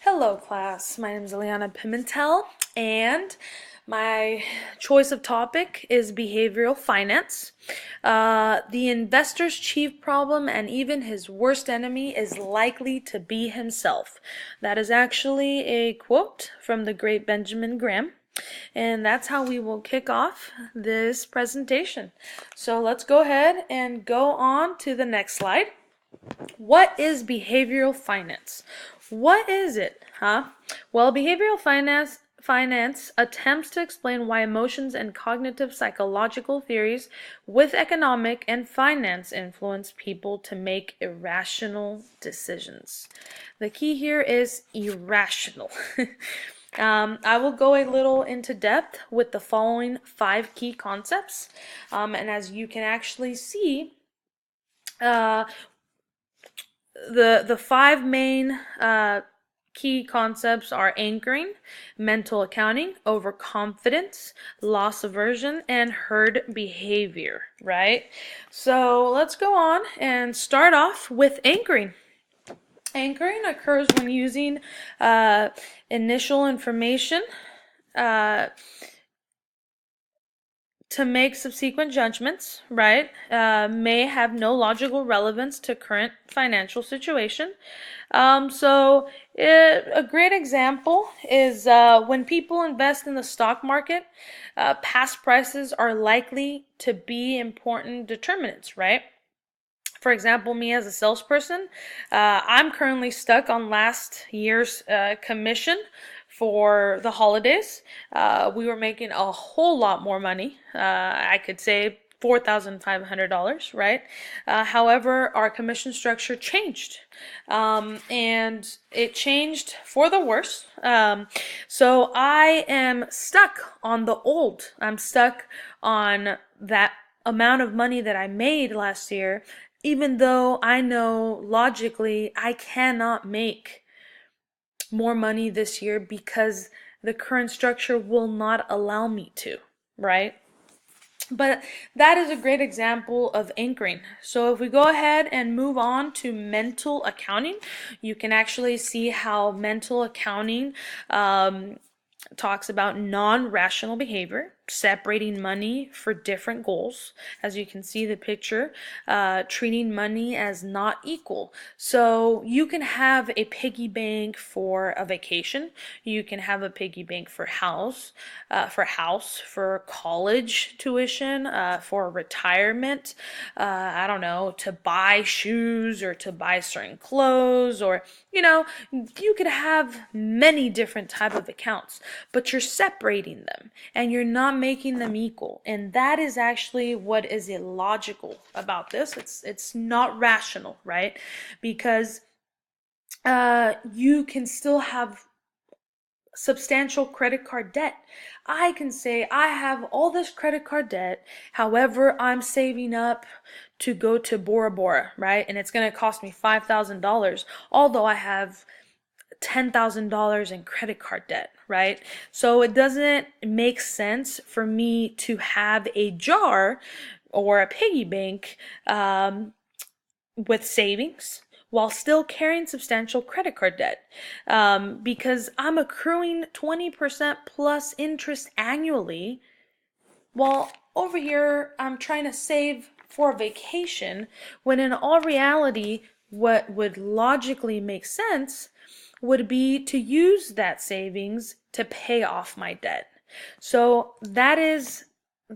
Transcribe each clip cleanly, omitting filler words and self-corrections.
Hello, class. My name is Eliana Pimentel, and my choice of topic is behavioral finance. The investor's chief problem and even his worst enemy is likely to be himself. That is actually a quote from the great Benjamin Graham. And that's how we will kick off this presentation. So let's go ahead and go on to the next slide. What is behavioral finance? What is it, huh? Well, behavioral finance attempts to explain why emotions and cognitive psychological theories with economic and finance influence people to make irrational decisions. The key here is irrational. I will go a little into depth with the following 5 key concepts. And as you can actually see, the 5 main key concepts are anchoring, mental accounting, overconfidence, loss aversion, and herd behavior, right? So let's go on and start off with anchoring. Anchoring occurs when using initial information to make subsequent judgments, right, may have no logical relevance to current financial situation. A great example is when people invest in the stock market, past prices are likely to be important determinants, right? For example, me as a salesperson, I'm currently stuck on last year's commission for the holidays. We were making a whole lot more money. I could say $4,500, right? However, our commission structure changed, and it changed for the worse. So I am stuck on the old. I'm stuck on that amount of money that I made last year, even though I know logically I cannot make more money this year because the current structure will not allow me to, right? But that is a great example of anchoring. So if we go ahead and move on to mental accounting, you can actually see how mental accounting talks about non-rational behavior, separating money for different goals. As you can see the picture, treating money as not equal. So you can have a piggy bank for a vacation. You can have a piggy bank for for college tuition, for retirement. I don't know, to buy shoes or to buy certain clothes, or you could have many different type of accounts, but you're separating them and you're not making them equal. And that is actually what is illogical about this. It's not rational, right? Because you can still have substantial credit card debt. I can say I have all this credit card debt, however, I'm saving up to go to Bora Bora, right? And it's going to cost me $5,000, although I have $10,000 in credit card debt, right? So it doesn't make sense for me to have a jar or a piggy bank with savings while still carrying substantial credit card debt, because I'm accruing 20% plus interest annually, while over here I'm trying to save for a vacation, when in all reality, what would logically make sense would be to use that savings to pay off my debt. So that is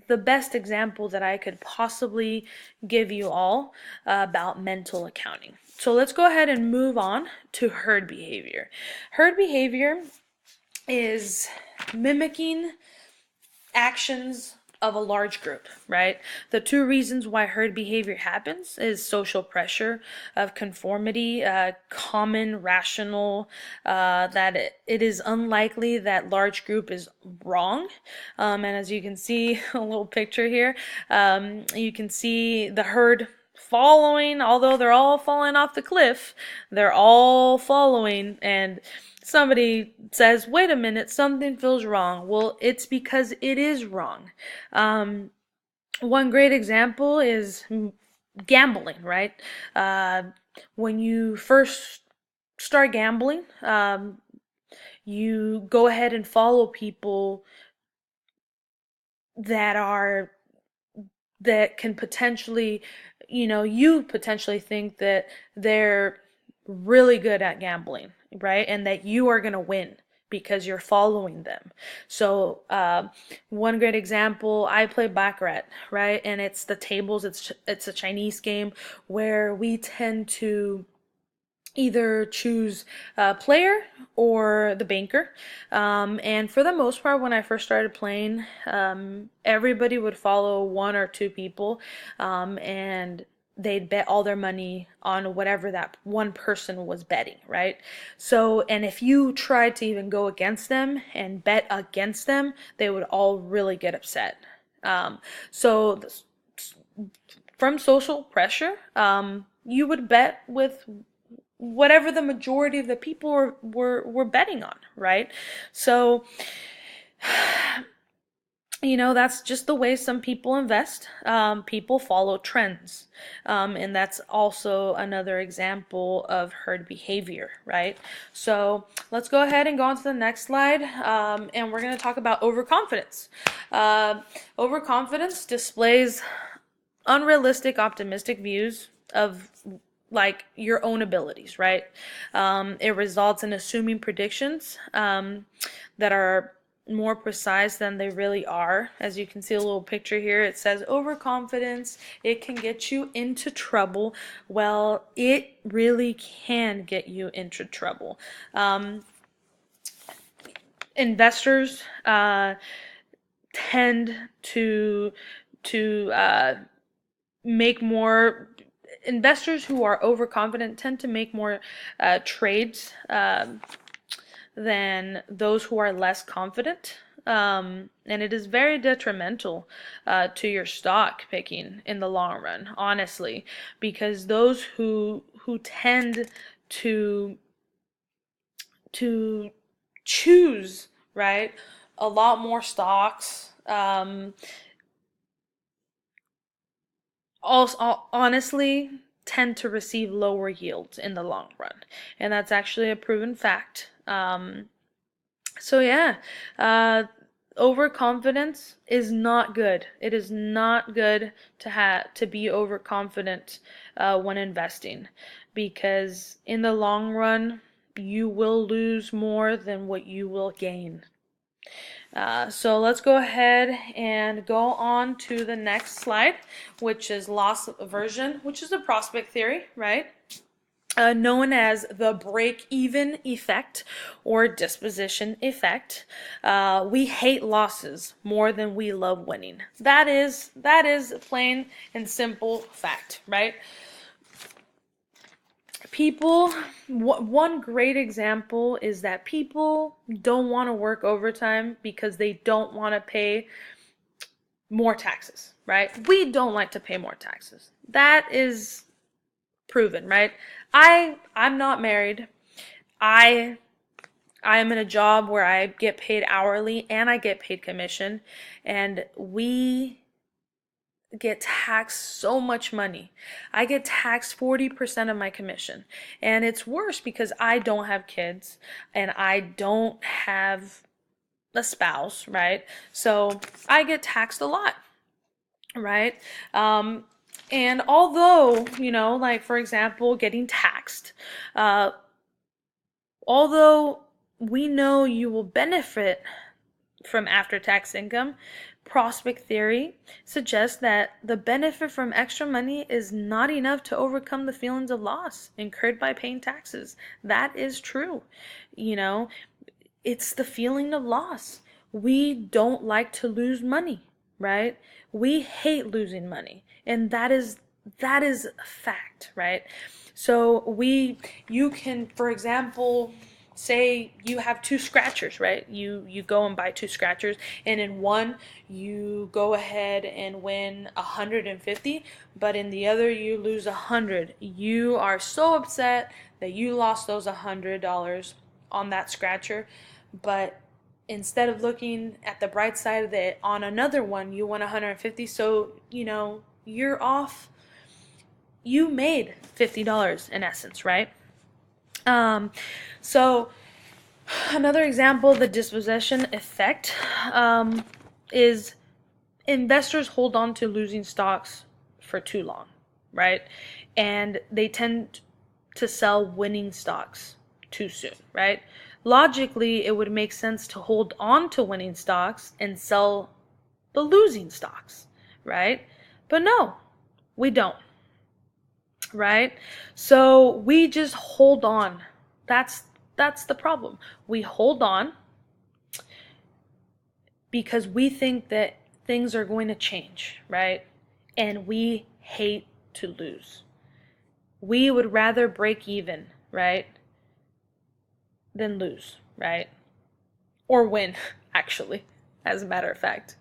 the best example that I could possibly give you all about mental accounting. So let's go ahead and move on to herd behavior. Herd behavior is mimicking actions of a large group, right? The 2 reasons why herd behavior happens is social pressure of conformity, common rational, that it is unlikely that large group is wrong. And as you can see, a little picture here, you can see the herd following, although they're all falling off the cliff, they're all following, and somebody says, wait a minute, something feels wrong. Well, it's because it is wrong. One great example is gambling, right? When you first start gambling, You go ahead and follow people that are that can potentially, you potentially think that they're really good at gambling, right? And that you are going to win because you're following them. So, one great example, I play Baccarat, right? And it's the tables. It's a Chinese game where we tend to either choose a player or the banker. And for the most part, when I first started playing, everybody would follow one or two people, and they'd bet all their money on whatever that one person was betting, right? So, and if you tried to even go against them and bet against them, they would all really get upset. So, from social pressure, you would bet with whatever the majority of the people were betting on, right? So, that's just the way some people invest. People follow trends. And that's also another example of herd behavior, right? So let's go ahead and go on to the next slide. And we're going to talk about overconfidence. Overconfidence displays unrealistic, optimistic views of like your own abilities, right? It results in assuming predictions that are more precise than they really are. As you can see a little picture here, it says overconfidence, it can get you into trouble. Well, it really can get you into trouble. Investors tend to make more investors who are overconfident tend to make more trades than those who are less confident. And it is very detrimental to your stock picking in the long run, honestly, because those who tend to to choose, right, a lot more stocks, also honestly tend to receive lower yields in the long run, and that's actually a proven fact. So yeah, overconfidence is not good. It is not good to be overconfident when investing, because in the long run you will lose more than what you will gain. So let's go ahead and go on to the next slide, which is loss aversion, which is a prospect theory, right? Known as the break-even effect or disposition effect. We hate losses more than we love winning. That is plain and simple fact, right? One great example is that people don't want to work overtime because they don't want to pay more taxes, right? We don't like to pay more taxes. That is proven, right? I'm not married. I am in a job where I get paid hourly and I get paid commission, and we get taxed so much money. I get taxed 40% of my commission. And it's worse because I don't have kids and I don't have a spouse, right? So I get taxed a lot, right? And although, like for example, getting taxed, although we know you will benefit from after-tax income, prospect theory suggests that the benefit from extra money is not enough to overcome the feelings of loss incurred by paying taxes. That is true. You know, it's the feeling of loss. We don't like to lose money, right? We hate losing money, and that is a fact, right? So you can, for example, say you have two scratchers, right? You go and buy two scratchers, and in one you go ahead and win 150, but in the other you lose 100. You are so upset that you lost those $100 on that scratcher, but instead of looking at the bright side of it, on another one you won 150, so you're off. You made $50 in essence, right? So Another example of the dispossession effect is investors hold on to losing stocks for too long, right? And they tend to sell winning stocks too soon, right? Logically, it would make sense to hold on to winning stocks and sell the losing stocks, right? But no, we don't, right? So we just hold on. That's the problem. We hold on because we think that things are going to change, right? And we hate to lose. We would rather break even, right, than lose, right? Or win, actually, as a matter of fact.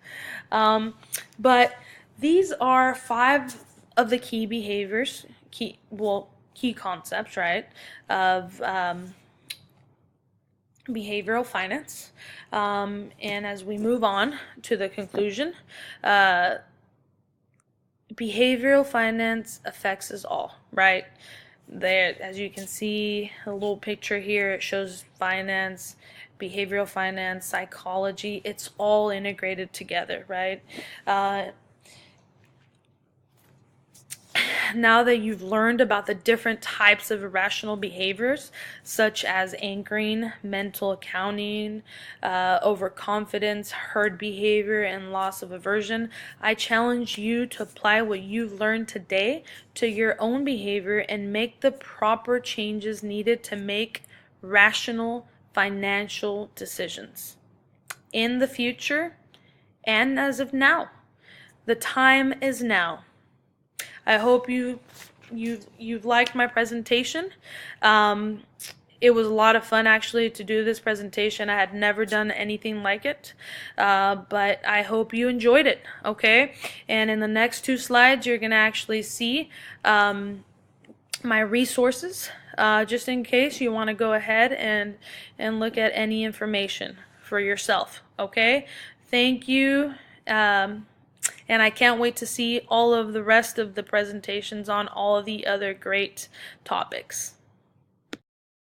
But these are 5 of the key behaviors, key concepts, right, of behavioral finance. And as we move on to the conclusion, behavioral finance affects us all, right? There, as you can see, a little picture here, it shows finance, behavioral finance, psychology. It's all integrated together, right? Now that you've learned about the different types of irrational behaviors, such as anchoring, mental accounting, overconfidence, herd behavior, and loss of aversion, I challenge you to apply what you've learned today to your own behavior and make the proper changes needed to make rational financial decisions in the future and as of now. The time is now. I hope you've liked my presentation. It was a lot of fun actually to do this presentation. I had never done anything like it, but I hope you enjoyed it. Okay, and in the next 2 slides, you're gonna actually see my resources, just in case you want to go ahead and look at any information for yourself. Okay, thank you. And I can't wait to see all of the rest of the presentations on all of the other great topics.